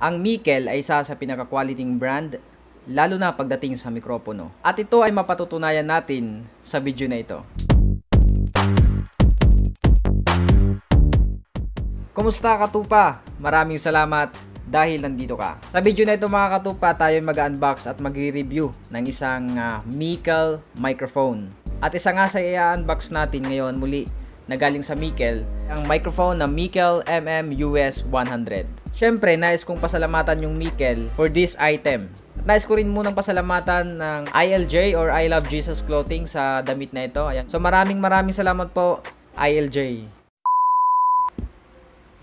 Ang Mikel ay isa sa pinaka-quality brand, lalo na pagdating sa mikropono. At ito ay mapatutunayan natin sa video na ito. Kumusta katupa? Maraming salamat dahil nandito ka. Sa video na ito mga katupa, tayo mag-unbox at magre-review ng isang Mikel microphone. At isa nga sa i-unbox natin ngayon muli na galing sa Mikel, ang microphone na Mikel MM-US100. Siyempre, nais kong pasalamatan yung Mikel for this item. At nais ko rin munang pasalamatan ng ILJ or I Love Jesus Clothing sa damit na ito. Ayan. So maraming salamat po ILJ.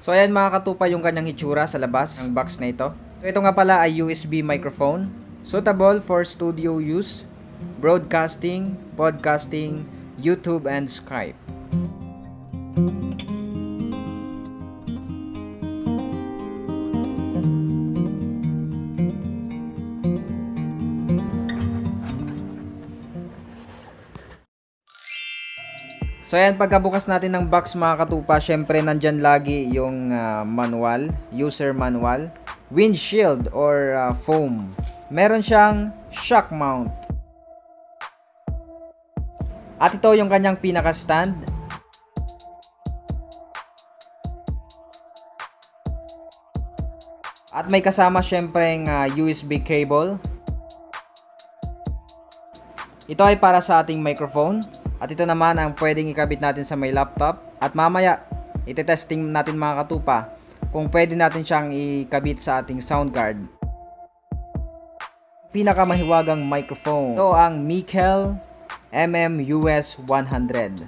So ayan mga katupa yung kanyang hitsura sa labas ng box na ito. So ito nga pala ay USB microphone. Suitable for studio use, broadcasting, podcasting, YouTube, and Skype. So ayan, pagkabukas natin ng box mga katupa, syempre nandyan lagi yung manual, user manual, windshield or foam. Meron siyang shock mount. At ito yung kanyang pinaka-stand. At may kasama syempre yung USB cable. Ito ay para sa ating microphone. At ito naman ang pwedeng ikabit natin sa may laptop. At mamaya, iti-testing natin mga katupa kung pwede natin siyang ikabit sa ating sound card. Pinakamahiwagang microphone. Ito ang Mikel MM-US100.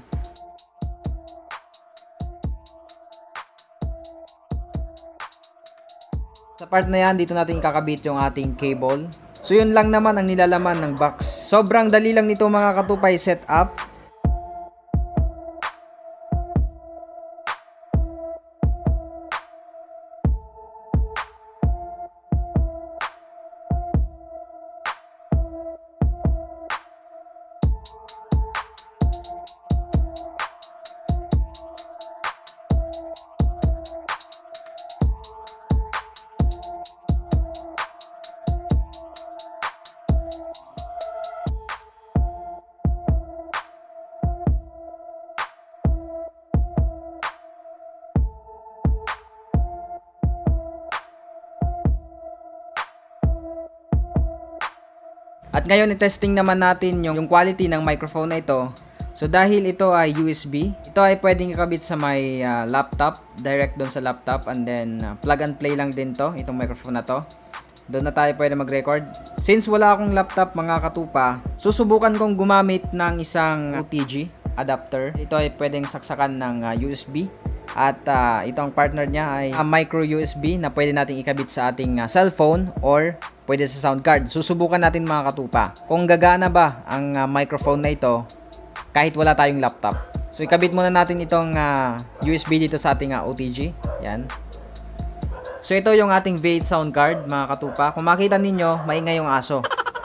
Sa part na yan, dito natin ikakabit yung ating cable. So yun lang naman ang nilalaman ng box. Sobrang dali lang nito mga katupa i-set up. At ngayon i-testing naman natin yung quality ng microphone na ito. So dahil ito ay USB, ito ay pwedeng ikabit sa may laptop, direct doon sa laptop, and then plug and play lang din to, itong microphone na to. Doon na tayo pwede mag-record. Since wala akong laptop mga katupa, susubukan kong gumamit ng isang OTG adapter. Ito ay pwedeng saksakan ng USB. At itong partner niya ay micro USB na pwede nating ikabit sa ating cellphone or pwede sa sound card. Susubukan natin mga katupa kung gagana ba ang microphone na ito kahit wala tayong laptop. So ikabit muna natin itong USB dito sa ating OTG. Yan. So ito yung ating V8 sound card mga katupa. Kung makita ninyo, maingay yung aso.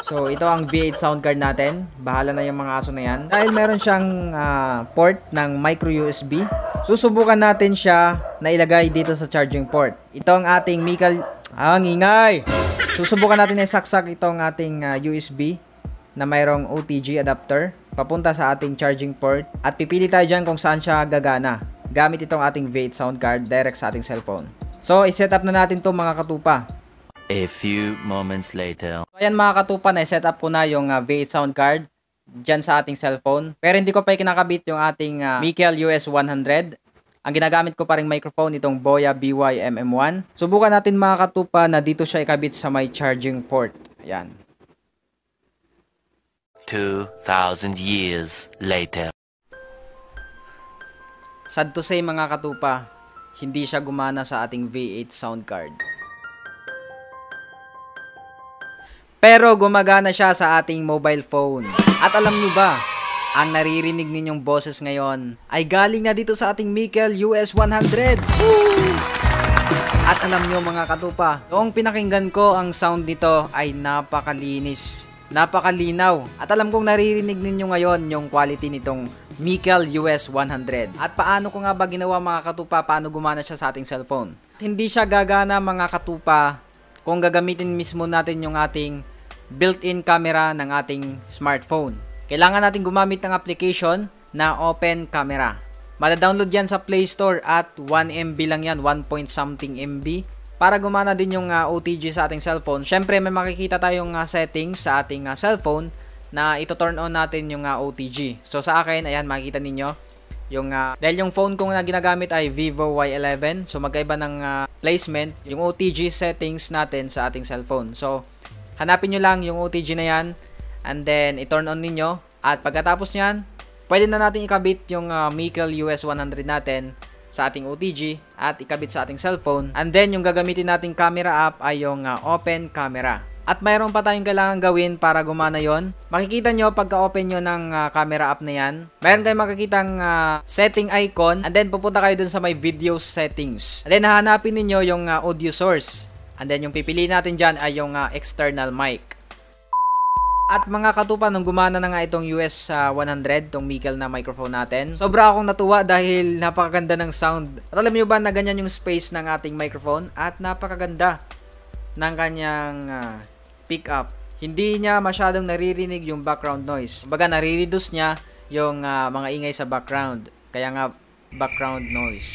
So ito ang V8 sound card natin. Bahala na yung mga aso na yan. Dahil meron siyang port ng micro USB, susubukan natin siya na ilagay dito sa charging port. Ito ang ating Mikel. Ang ingay! Susubukan natin na isaksak itong ating USB na mayroong OTG adapter papunta sa ating charging port. At pipili tayo dyan kung saan siya gagana gamit itong ating V8 sound card direct sa ating cellphone. So iset up na natin to mga katupa. A few moments later. So ayan mga katupa, na set up ko na yung V8 sound card dyan sa ating cellphone. Pero hindi ko pa kinakabit yung ating Mikel US100. Ang ginagamit ko pa ring microphone itong Boya BY MM1. Subukan natin mga katupa na dito siya ikabit sa may charging port. Ayan. 2,000 years later. Sad to say mga katupa, hindi siya gumana sa ating V8 sound card. Pero gumagana siya sa ating mobile phone. At alam niyo ba, ang naririnig ninyong boses ngayon ay galing na dito sa ating Mikel US100. At alam niyo mga katupa, noong pinakinggan ko ang sound nito ay napakalinis, napakalinaw. At alam kong naririnig ninyo ngayon yung quality nitong Mikel US100. At paano ko nga ba ginawa mga katupa, paano gumana siya sa ating cellphone? Hindi siya gagana mga katupa kung gagamitin mismo natin yung ating built-in camera ng ating smartphone. Kailangan natin gumamit ng application na Open Camera. Mada-download yan sa Play Store at 1 MB lang yan, 1 point something MB. Para gumana din yung OTG sa ating cellphone, syempre may makikita tayong settings sa ating cellphone na ito-turn on natin yung OTG. So sa akin, ayan, makikita ninyo. Dahil yung phone kong na ginagamit ay Vivo Y11, so magkaiba ng placement yung OTG settings natin sa ating cellphone. So hanapin nyo lang yung OTG na yan and then i-turn on ninyo at pagkatapos nyan, pwede na natin ikabit yung Mikel US100 natin sa ating OTG at ikabit sa ating cellphone. And then yung gagamitin nating camera app ay yung Open Camera. At mayroon pa tayong kailangan gawin para gumana yon. Makikita nyo pagka-open nyo ng camera app na yan, mayroon kayong makikitang setting icon and then pupunta kayo dun sa may video settings. And then hahanapin ninyo yung audio source. And then yung pipiliin natin dyan ay yung external mic. At mga katupa, nung gumana na nga itong US100, itong Mikel na microphone natin, sobra akong natuwa dahil napakaganda ng sound. At alam nyo ba na ganyan yung space ng ating microphone at napakaganda ng kanyang pickup. Hindi niya masyadong naririnig yung background noise. Kumbaga nare-reduce niya yung mga ingay sa background. Kaya nga background noise.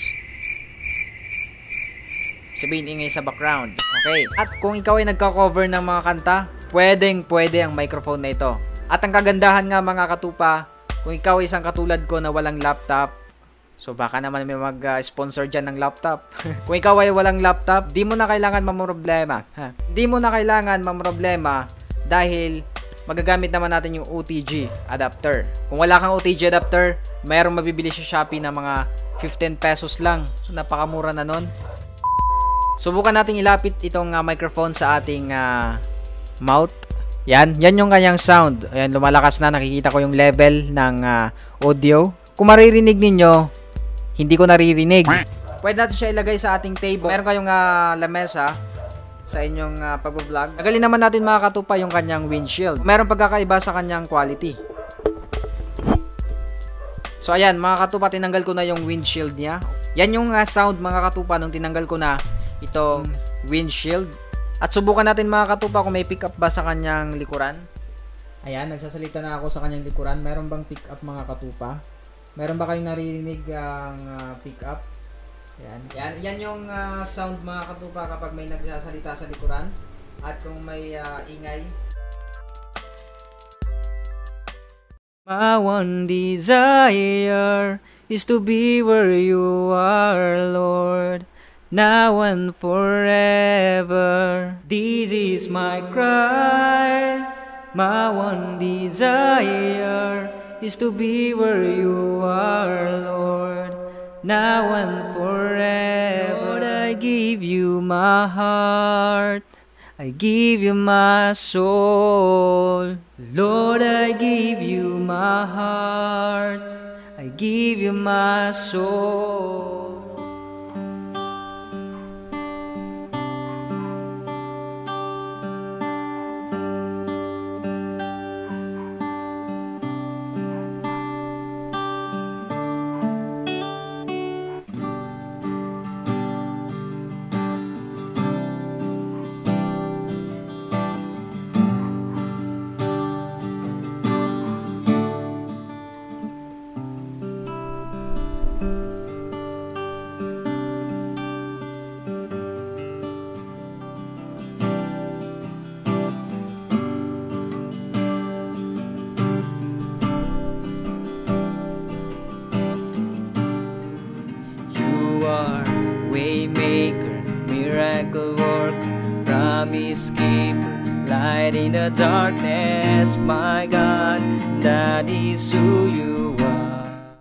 Sabihin ingay sa background. Okay. At kung ikaw ay nagka-cover ng mga kanta, pwede ang microphone na ito. At ang kagandahan nga mga katupa, kung ikaw ay isang katulad ko na walang laptop, so baka naman may mag-sponsor dyan ng laptop. Kung ikaw ay walang laptop, di mo na kailangan mamroblema. Di mo na kailangan mamroblema dahil magagamit naman natin yung OTG adapter. Kung wala kang OTG adapter, mayroong mabibili sa Shopee na mga 15 pesos lang. So napakamura na nun. Subukan natin ilapit itong microphone sa ating mouth. Yan yung kanyang sound. Ayan, lumalakas na. Nakikita ko yung level ng audio. Kung maririnig ninyo, hindi ko naririnig. Pwede natin siya ilagay sa ating table. Meron kayong lamesa sa inyong pag-vlog. Tagalin naman natin mga katupa yung kanyang windshield. Meron pagkakaiba sa kanyang quality. So ayan mga katupa, tinanggal ko na yung windshield niya. Yan yung sound mga katupa nung tinanggal ko na itong windshield. At subukan natin mga katupa kung may pick up ba sa kanyang likuran. Ayan, nagsasalita na ako sa kanyang likuran. Meron bang pick up mga katupa? Meron ba kayong naririnig ang pick up? Yan yung sound mga katupa kapag may nagsasalita sa likuran at kung may ingay. My one desire is to be where you are, Lord, now and forever. This is my cry. My one desire is to be where you are, Lord, now and forever. Lord, I give you my heart, I give you my soul. Lord, I give you my heart, I give you my soul. Waymaker, miracle worker, promise keeper, light in the darkness, my God, that is who you are.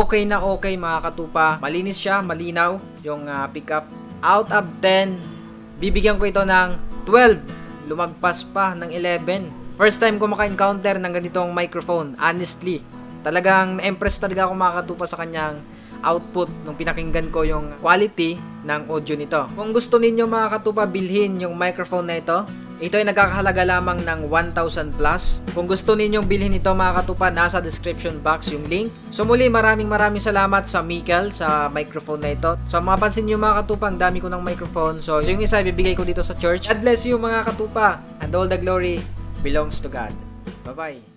Okay na okay mga katupa, malinis siya, malinaw yung pickup. Out of 10, bibigyan ko ito ng 12, lumagpas pa ng 11. First time ko maka-encounter ng ganitong microphone, honestly. Talagang na-impress talaga ako mga katupa sa kanyang output nung pinakinggan ko yung quality ng audio nito. Kung gusto ninyo mga katupa bilhin yung microphone na ito, Ito ay nagkakahalaga lamang ng 1,000 plus. Kung gusto ninyong bilhin ito mga katupa, nasa description box yung link. So muli, maraming salamat sa Mikel sa microphone na ito. So mapansin nyo mga katupa, ang dami ko ng microphone. So yung isa bibigay ko dito sa church. God bless you mga katupa, and all the glory belongs to God. Bye bye.